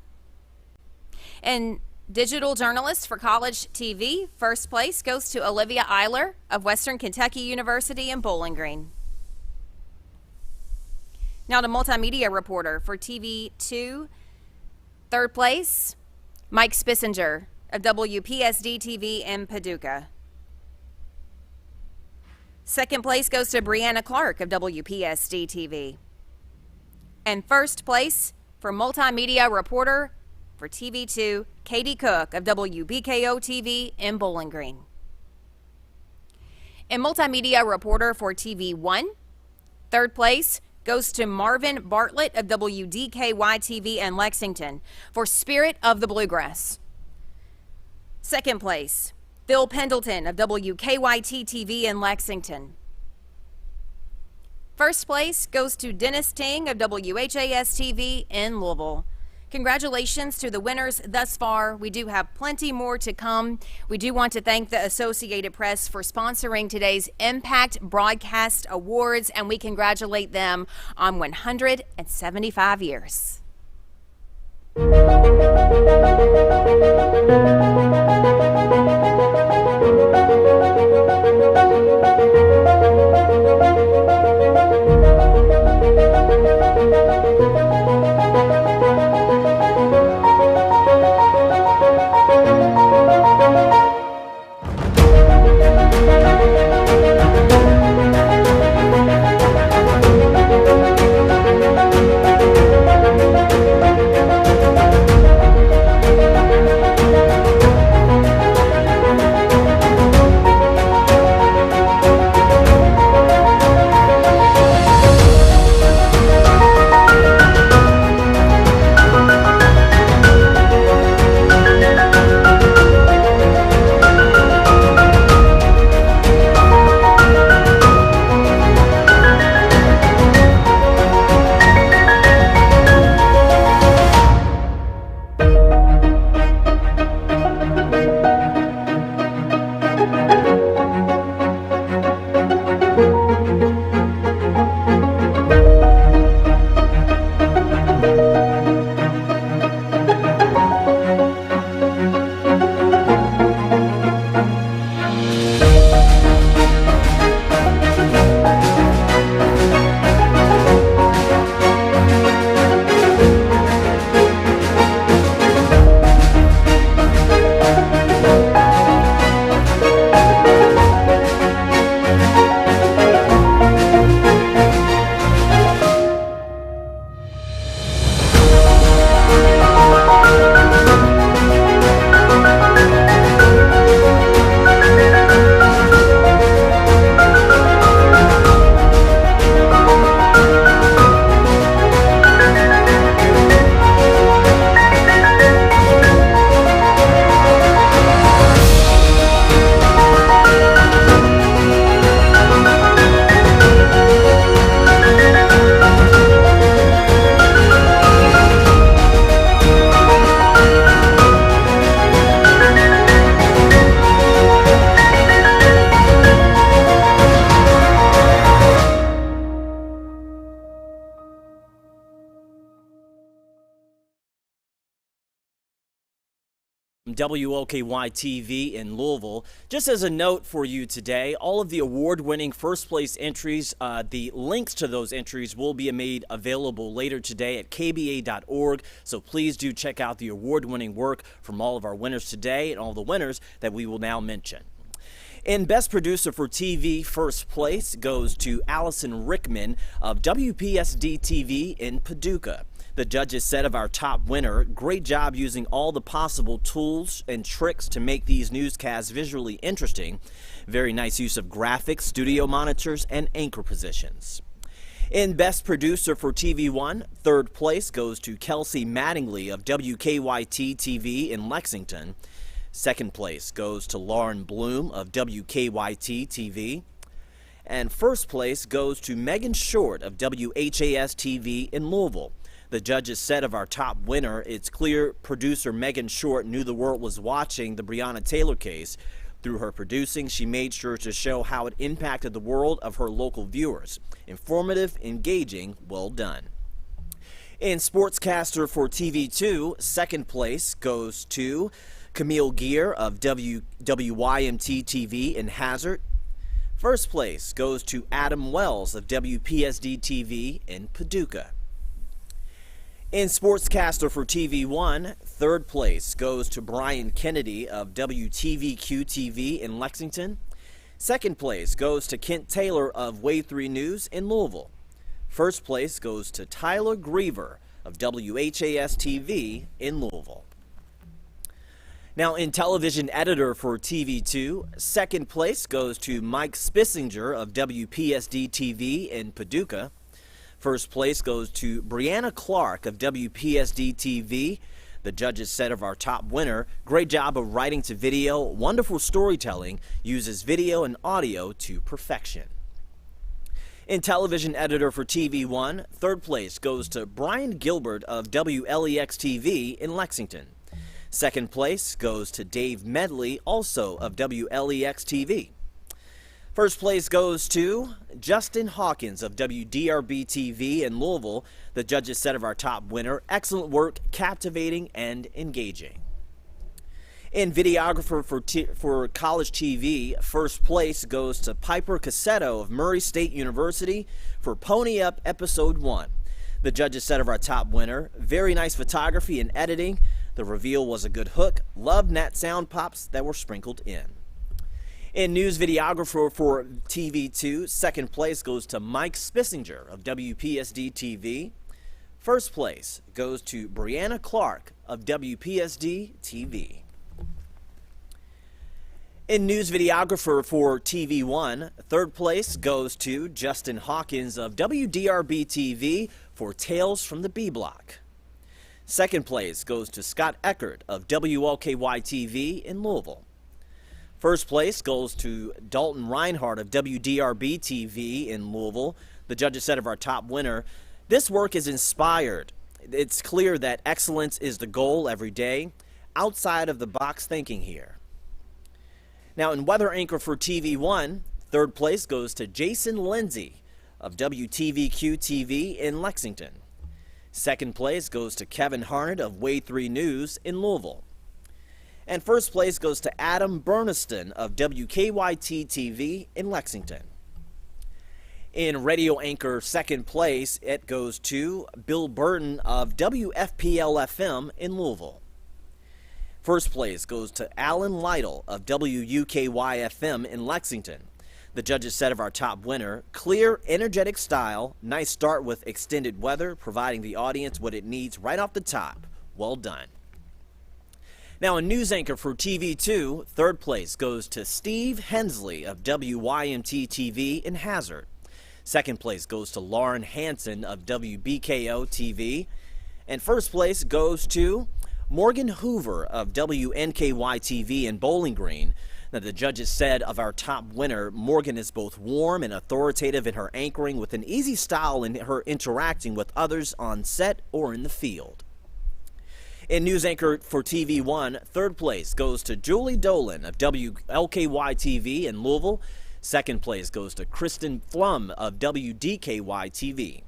S7: And digital journalist for college TV, first place goes to Olivia Eiler of Western Kentucky University in Bowling Green. Now to multimedia reporter for TV2, third place, Mike Spissinger of WPSD-TV in Paducah. Second place goes to Brianna Clark of WPSD TV. And first place for multimedia reporter for TV2, Katie Cook of WBKO TV in Bowling Green. And multimedia reporter for TV1, third place goes to Marvin Bartlett of WDKY TV in Lexington for Spirit of the Bluegrass. Second place, Phil Pendleton of WKYT TV in Lexington. First place goes to Dennis Ting of WHAS TV in Louisville. Congratulations to the winners thus far. We do have plenty more to come. We do want to thank the Associated Press for sponsoring today's Impact Broadcast Awards, and we congratulate them on 175 years.
S8: WLKY TV in Louisville. Just as a note for you today, all of the award-winning first-place entries, the links to those entries will be made available later today at kba.org, so please do check out the award-winning work from all of our winners today and all the winners that we will now mention. In Best Producer for TV, first place goes to Allison Rickman of WPSD TV in Paducah. The judges said of our top winner, great job using all the possible tools and tricks to make these newscasts visually interesting. Very nice use of graphics, studio monitors, and anchor positions. In Best Producer for TV1, third place goes to Kelsey Mattingly of WKYT TV in Lexington. Second place goes to Lauren Bloom of WKYT TV. And first place goes to Megan Short of WHAS TV in Louisville. The judges said of our top winner, it's clear producer Megan Short knew the world was watching the Breonna Taylor case. Through her producing, she made sure to show how it impacted the world of her local viewers. Informative, engaging, well done. In Sportscaster for TV2, second place goes to Camille Gear of WYMT TV in Hazard. First place goes to Adam Wells of WPSD TV in Paducah. In Sportscaster for TV1, third place goes to Brian Kennedy of WTVQ TV in Lexington. Second place goes to Kent Taylor of Wave 3 News in Louisville. First place goes to Tyler Griever of WHAS TV in Louisville. Now, in television editor for TV2, second place goes to Mike Spissinger of WPSD TV in Paducah. First place goes to Brianna Clark of WPSD TV. The judges said of our top winner, great job of writing to video, wonderful storytelling, uses video and audio to perfection. In television editor for TV1, third place goes to Brian Gilbert of WLEX TV in Lexington. Second place goes to Dave Medley, also of WLEX TV. First place goes to Justin Hawkins of WDRB TV in Louisville. The judges said of our top winner, excellent work, captivating and engaging. In videographer for college TV, first place goes to Piper Cassetto of Murray State University for Pony Up Episode 1. The judges said of our top winner, very nice photography and editing. The reveal was a good hook. Loved Nat sound pops that were sprinkled in. In news videographer for TV2, second place goes to Mike Spissinger of WPSD TV. First place goes to Brianna Clark of WPSD TV. In news videographer for TV1, third place goes to Justin Hawkins of WDRB TV for Tales from the B Block. Second place goes to Scott Eckert of WLKY TV in Louisville. First place goes to Dalton Reinhardt of WDRB TV in Louisville. The judges said of our top winner, this work is inspired. It's clear that excellence is the goal every day, outside of the box thinking here. Now in weather anchor for TV1, third place goes to Jason Lindsay of WTVQ TV in Lexington. Second place goes to Kevin Harnett of Wave 3 News in Louisville. And first place goes to Adam Burniston of WKYT TV in Lexington. In radio anchor second place, it goes to Bill Burton of WFPL-FM in Louisville. First place goes to Alan Lytle of WUKY-FM in Lexington. The judges said of our top winner, clear, energetic style, nice start with extended weather, providing the audience what it needs right off the top. Well done. Now, a news anchor for TV2, third place goes to Steve Hensley of WYMT TV in Hazard. Second place goes to Lauren Hansen of WBKO TV. And first place goes to Morgan Hoover of WNKY TV in Bowling Green. Now, the judges said of our top winner, Morgan is both warm and authoritative in her anchoring with an easy style in her interacting with others on set or in the field. In news anchor for TV1, third place goes to Julie Dolan of WLKY TV in Louisville. Second place goes to Kristen Flum of WDKY TV.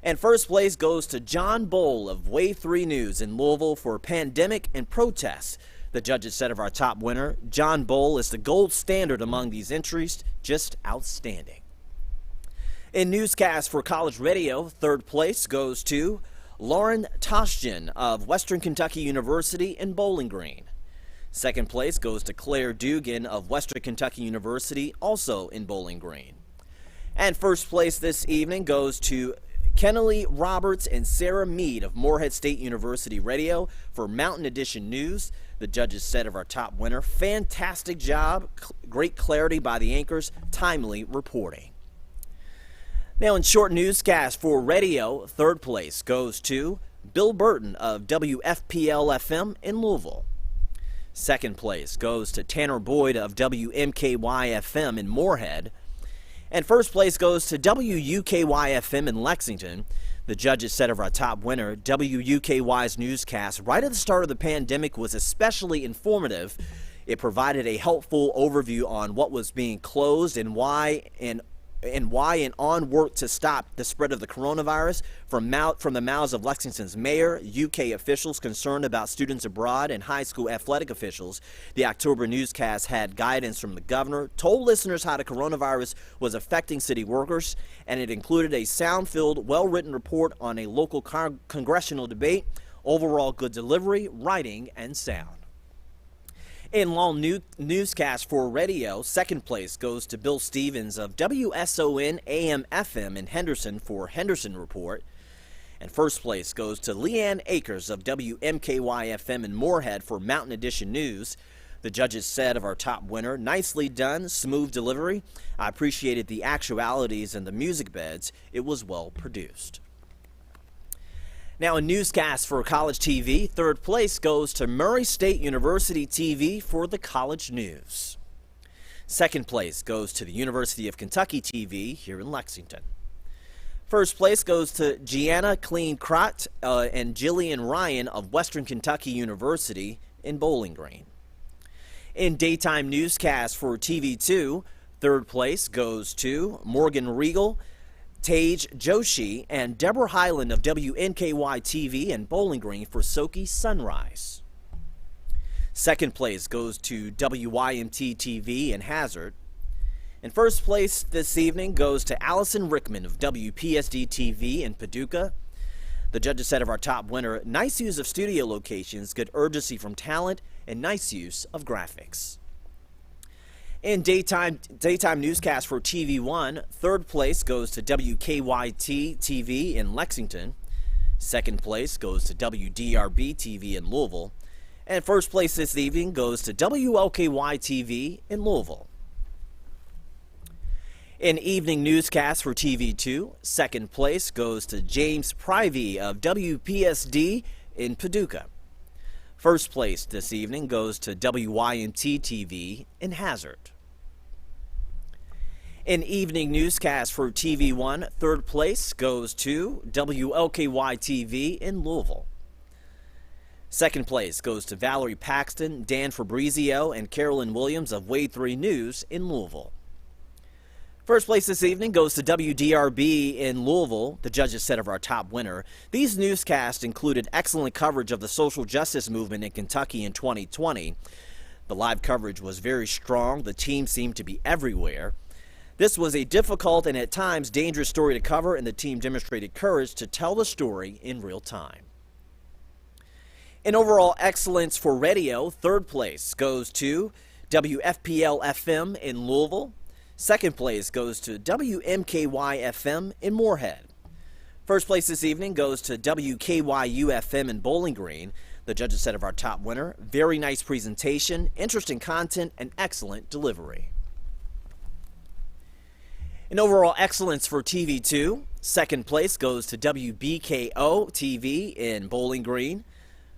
S8: And first place goes to John Bowl of Wave 3 News in Louisville for Pandemic and Protests. The judges said of our top winner, John Bowl is the gold standard among these entries, just outstanding. In newscast for college radio, third place goes to Lauren Toshjan of Western Kentucky University in Bowling Green. Second place goes to Claire Dugan of Western Kentucky University, also in Bowling Green. And first place this evening goes to Kennelly Roberts and Sarah Mead of Morehead State University Radio for Mountain Edition News. The judges said of our top winner, fantastic job, great clarity by the anchors, timely reporting. Now in short newscast for radio, third place goes to Bill Burton of WFPL-FM in Louisville. Second place goes to Tanner Boyd of WMKY-FM in Morehead. And first place goes to WUKY-FM in Lexington. The judges said of our top winner, WUKY's newscast right at the start of the pandemic was especially informative. It provided a helpful overview on what was being closed and why on work to stop the spread of the coronavirus from the mouths of Lexington's mayor, UK officials concerned about students abroad, and high school athletic officials. The October newscast had guidance from the governor, told listeners how the coronavirus was affecting city workers, and it included a sound-filled, well-written report on a local congressional debate. Overall good delivery, writing, and sound. In newscast for radio, second place goes to Bill Stevens of WSON AM FM in Henderson for Henderson Report. And first place goes to Leanne Akers of WMKY FM in Moorhead for Mountain Edition News. The judges said of our top winner, nicely done, smooth delivery. I appreciated the actualities and the music beds. It was well produced. Now, a newscast for college TV, third place goes to Murray State University TV for the college news. Second place goes to the University of Kentucky TV here in Lexington. First place goes to Gianna Klein-Krott and Jillian Ryan of Western Kentucky University in Bowling Green. In daytime newscast for TV2, third place goes to Morgan Regal, Tej Joshi, and Deborah Highland of WNKY TV in Bowling Green for Soki Sunrise. Second place goes to WYMT TV in Hazard. And first place this evening goes to Allison Rickman of WPSD TV in Paducah. The judges said of our top winner, nice use of studio locations, good urgency from talent, and nice use of graphics. In daytime newscast for TV1, third place goes to WKYT TV in Lexington. Second place goes to WDRB TV in Louisville. And first place this evening goes to WLKY TV in Louisville. In evening newscast for TV2, second place goes to James Privey of WPSD in Paducah. First place this evening goes to WYMT TV in Hazard. In evening newscast for TV1, third place goes to WLKY TV in Louisville. Second place goes to Valerie Paxton, Dan Fabrizio, and Carolyn Williams of Wade 3 News in Louisville. First place this evening goes to WDRB in Louisville. The judges said of our top winner, these newscasts included excellent coverage of the social justice movement in Kentucky in 2020. The live coverage was very strong. The team seemed to be everywhere. This was a difficult and at times dangerous story to cover, and the team demonstrated courage to tell the story in real time. In overall excellence for radio, third place goes to WFPL FM in Louisville. Second place goes to WMKY FM in Moorhead. First place this evening goes to WKYU FM in Bowling Green. The judges said of our top winner, very nice presentation, interesting content, and excellent delivery. In overall excellence for TV2, second place goes to WBKO TV in Bowling Green.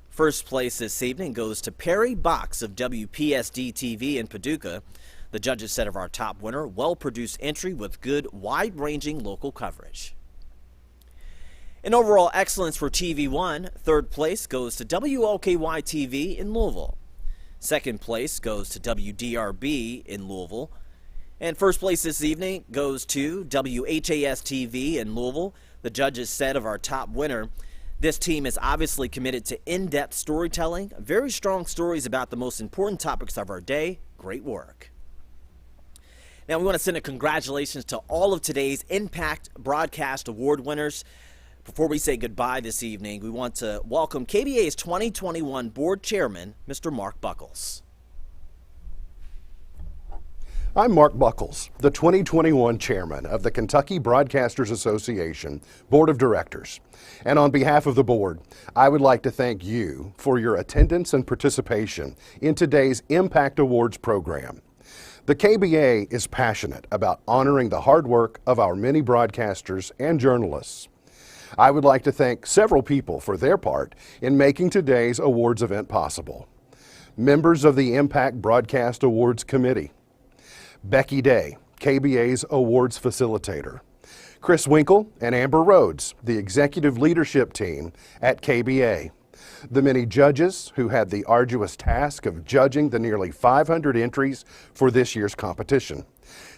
S8: First place this evening goes to Perry Box of WPSD TV in Paducah. The judges said of our top winner, well-produced entry with good, wide-ranging local coverage. In overall excellence for TV1, third place goes to WLKY TV in Louisville. Second place goes to WDRB in Louisville. And first place this evening goes to WHAS TV in Louisville. The judges said of our top winner, this team is obviously committed to in-depth storytelling, very strong stories about the most important topics of our day. Great work. Now, we want to send a congratulations to all of today's Impact Broadcast Award winners. Before we say goodbye this evening, we want to welcome KBA's 2021 Board Chairman, Mr. Mark Buckles.
S4: I'm Mark Buckles, the 2021 Chairman of the Kentucky Broadcasters Association Board of Directors. And on behalf of the board, I would like to thank you for your attendance and participation in today's Impact Awards program. The KBA is passionate about honoring the hard work of our many broadcasters and journalists. I would like to thank several people for their part in making today's awards event possible. Members of the Impact Broadcast Awards Committee, Becky Day, KBA's awards facilitator, Chris Winkle and Amber Rhodes, the executive leadership team at KBA, the many judges who had the arduous task of judging the nearly 500 entries for this year's competition,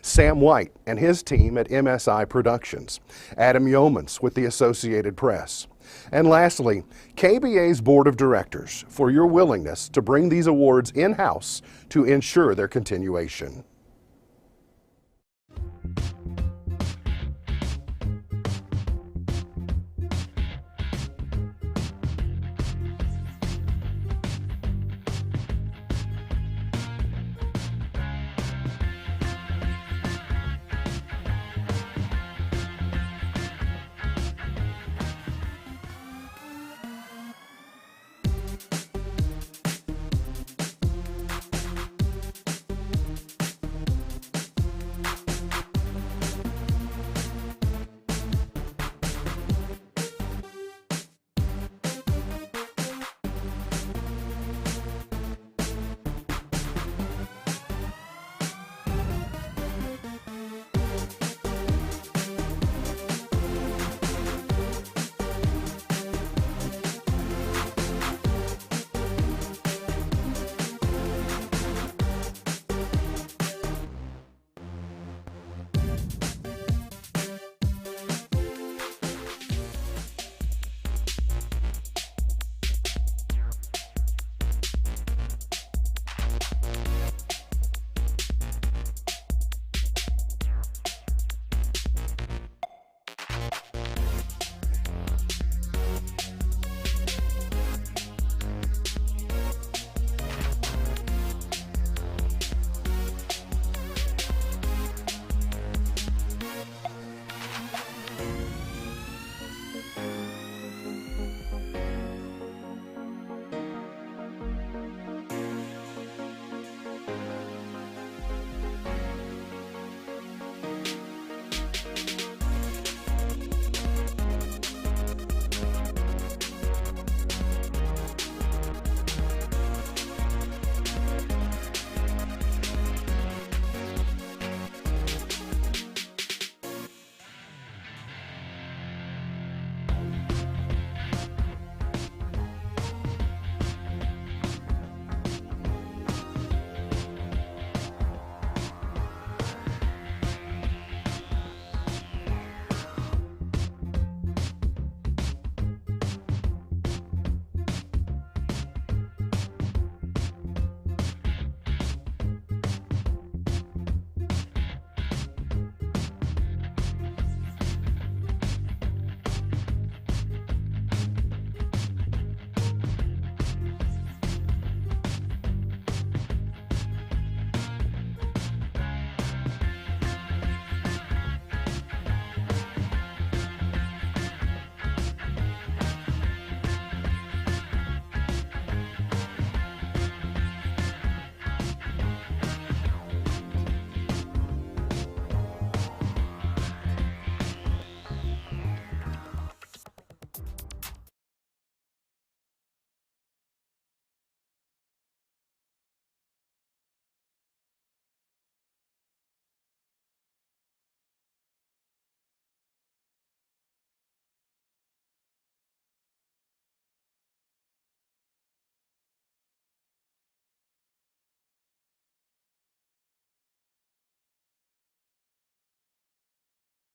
S4: Sam White and his team at MSI Productions, Adam Yeomans with the Associated Press, and lastly, KBA's Board of Directors for your willingness to bring these awards in-house to ensure their continuation.